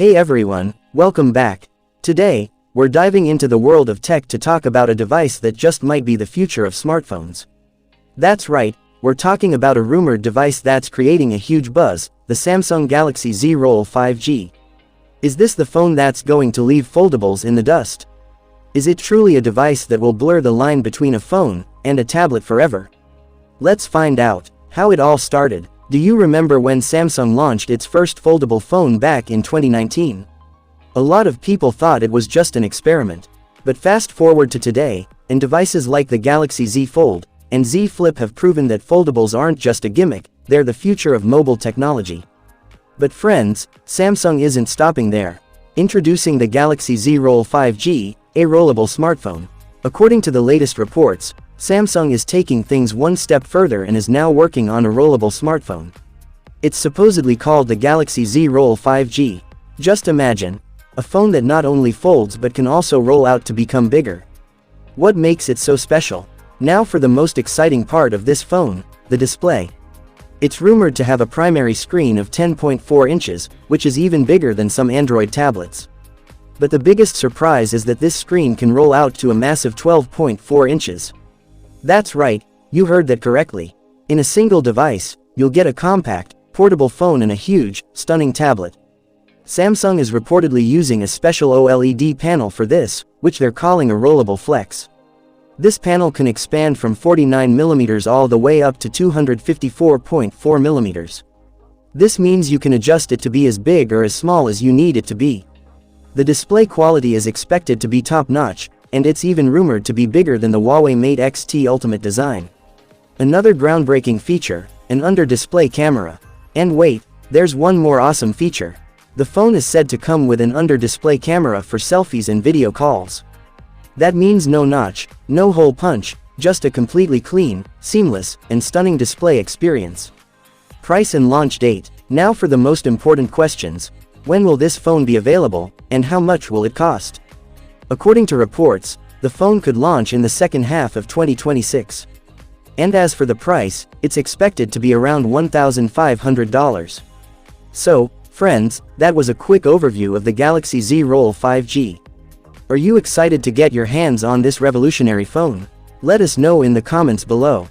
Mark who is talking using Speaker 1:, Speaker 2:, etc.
Speaker 1: Hey everyone, welcome back. Today, we're diving into the world of tech to talk about a device that just might be the future of smartphones. That's right, we're talking about a rumored device that's creating a huge buzz, the Samsung Galaxy Z Fold 5G. Is this the phone that's going to leave foldables in the dust? Is it truly a device that will blur the line between a phone and a tablet forever? Let's find out how it all started. Do you remember when Samsung launched its first foldable phone back in 2019? A lot of people thought it was just an experiment. But fast forward to today, and devices like the Galaxy Z Fold and Z Flip have proven that foldables aren't just a gimmick, they're the future of mobile technology. But friends, Samsung isn't stopping there. Introducing the Galaxy Z Fold 5G, a rollable smartphone. According to the latest reports, Samsung is taking things one step further and is now working on a rollable smartphone. It's supposedly called the Galaxy Z Fold 5G. Just imagine, a phone that not only folds but can also roll out to become bigger. What makes it so special? Now for the most exciting part of this phone, the display. It's rumored to have a primary screen of 10.4 inches, which is even bigger than some Android tablets. But the biggest surprise is that this screen can roll out to a massive 12.4 inches. That's right, you heard that correctly. In a single device, you'll get a compact, portable phone and a huge, stunning tablet. Samsung is reportedly using a special OLED panel for this, which they're calling a rollable flex. This panel can expand from 49mm all the way up to 254.4mm. This means you can adjust it to be as big or as small as you need it to be. The display quality is expected to be top-notch, and it's even rumored to be bigger than the Huawei Mate X-T Ultimate design. Another groundbreaking feature, an under-display camera. And wait, there's one more awesome feature. The phone is said to come with an under-display camera for selfies and video calls. That means no notch, no hole punch, just a completely clean, seamless, and stunning display experience. Price and launch date. Now for the most important questions. When will this phone be available, and how much will it cost? According to reports, the phone could launch in the second half of 2026. And as for the price, it's expected to be around $1,500. So, friends, that was a quick overview of the Galaxy Z Fold 5G. Are you excited to get your hands on this revolutionary phone? Let us know in the comments below.